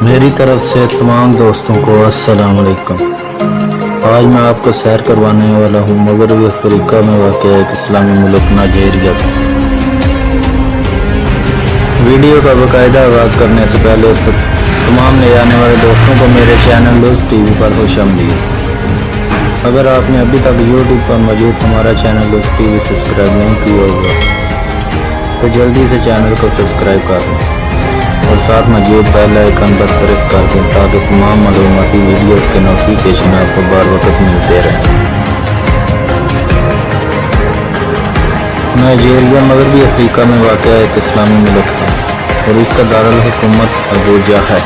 میری طرف سے تمام دوستوں کو السلام علیکم۔ آج میں آپ کو سیر کروانے والا ہوں مغربی افریقہ میں واقع ایک اسلامی ملک نائجیریا کا۔ ویڈیو کا باقاعدہ آغاز کرنے سے پہلے تمام نئے آنے والے دوستوں کو میرے چینل لوز ٹی وی پر خوش آمدید۔ اگر آپ نے ابھی تک یوٹیوب پر موجود ہمارا چینل لوز ٹی وی سبسکرائب نہیں کیا ہوا تو جلدی سے چینل کو سبسکرائب کر لیں اور ساتھ موجود بیل آئیکن پر پریس کر دیں تاکہ تمام معلوماتی ویڈیوز کے نوٹیفیکیشن آپ کو بار وقت ملتے رہیں۔ نائجیریا مغربی افریقہ میں واقع ایک اسلامی ملک ہے اور اس کا دارالحکومت ابوجا ہے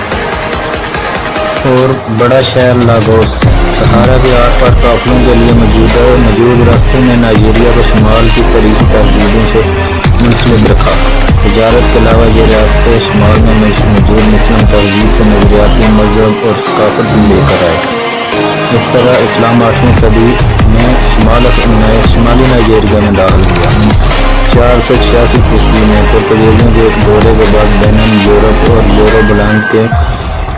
اور بڑا شہر لاگوس صحارا کے آر پار قافلوں کے لیے موجود راستے نے نائجیریا کو شمال کی تاریخی تہذیبوں سے منسلک رکھا۔ تجارت کے علاوہ یہ ریاست شمال میں موجود مسلم تہذیب سے نظریاتی مذہب اور ثقافت بھی لے کر آئے۔ اس طرح اسلام 8ویں صدی میں شمالی نائجیریا میں داخل ہوا۔ 486 عیسوی میں پرتگالیوں کے ایک دورے کے بعد بین یورپ اور یورو بلینڈ کے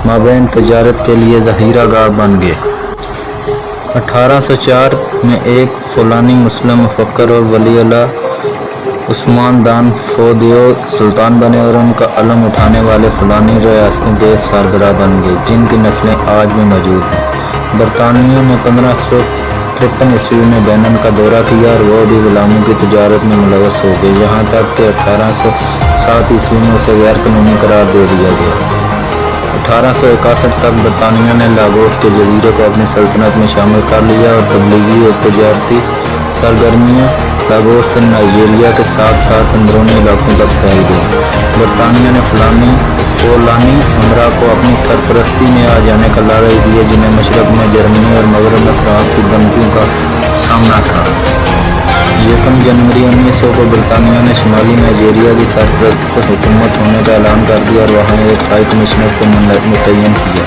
مابین تجارت کے لیے ذخیرہ گاہ بن گئے۔ 1804 میں ایک فولانی مسلم مفکر اور ولی اللہ عثمان دان فودیو سلطان بنے اور ان کا علم اٹھانے والے فلانی ریاستوں کے سربراہ بن گئے جن کی نسلیں آج بھی موجود ہیں۔ برطانویوں نے 1553 عیسوی میں بینن کا دورہ کیا اور وہ بھی غلاموں کی تجارت میں ملوث ہو گئے یہاں تک کہ 1807 عیسوی میں اسے غیر قانونی قرار دے دیا گیا۔ 1861 تک برطانیہ نے لاگوس کے جزیرے کو اپنی سلطنت میں شامل کر لیا اور تبلیغی اور تجارتی سرگرمیاں لاگوس سے نائجیریا کے ساتھ ساتھ اندرونی علاقوں تک پھیل گئی۔ برطانیہ نے فولانی امراء کو اپنی سرپرستی میں آ جانے کا لالچ دیا جنہیں مشرق میں جرمنی اور مغرب میں فرانس کی دھمکیوں کا سامنا تھا۔ 1 جنوری 1900 کو برطانیہ نے شمالی نائجیریا کی سرپرست حکومت ہونے کا اعلان کر دیا اور وہاں ایک ہائی کمشنر کو متعین کیا۔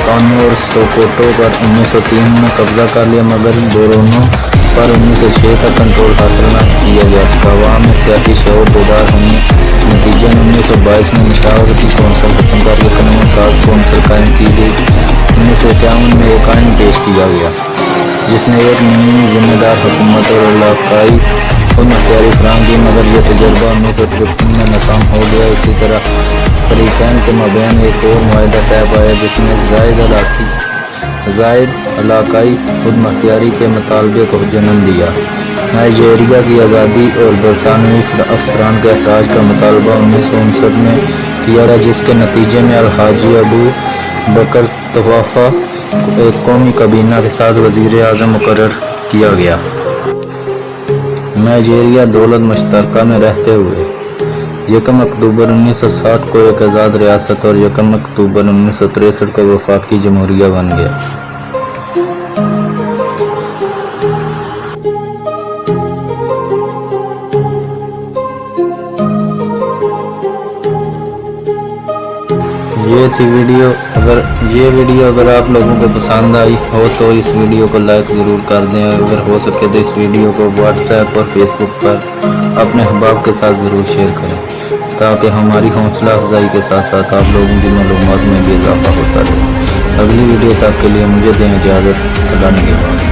کانو اور سوکوٹو پر 1903 میں قبضہ کر لیا مگر دورونو پر 1906 تک کنٹرول حاصل نہ کیا جا سکا۔ عوام میں سیاسی شعور بیدار ہونے نتیجے میں 1922 میں مشاورتی کونسل ختم کر کے قانون ساز کونسل قائم کی گئی۔ 1951 میں ایک آئین پیش کیا گیا جس نے ایک ذمہ دار حکومت اور علاقائی خود مختاری فراہم کی مگر یہ تجربہ 1953 میں ناکام ہو گیا۔ اسی طرح فریقین کے مابین ایک اور معاہدہ طے پایا جس نے زائد علاقائی خود مختاری کے مطالبے کو جنم دیا۔ نائجیریا کی آزادی اور برطانوی افسران کے اخراج کا مطالبہ 1959 میں کیا گیا جس کے نتیجے میں الحاجی ابو بکر طوفہ کو ایک قومی کابینہ کے ساتھ وزیر اعظم مقرر کیا گیا۔ نائجیریا دولت مشترکہ میں رہتے ہوئے 1 اکتوبر 1960 کو ایک آزاد ریاست اور 1 اکتوبر 1963 کو وفاقی جمہوریہ بن گیا۔ یہ ویڈیو اگر آپ لوگوں کو پسند آئی ہو تو اس ویڈیو کو لائک ضرور کر دیں اور اگر ہو سکے تو اس ویڈیو کو واٹس ایپ اور فیس بک پر اپنے احباب کے ساتھ ضرور شیئر کریں تاکہ ہماری حوصلہ افزائی کے ساتھ ساتھ آپ لوگوں کی معلومات میں بھی اضافہ ہوتا رہے۔ اگلی ویڈیو تک کے لیے مجھے دیں اجازت۔ اللہ نگہبان۔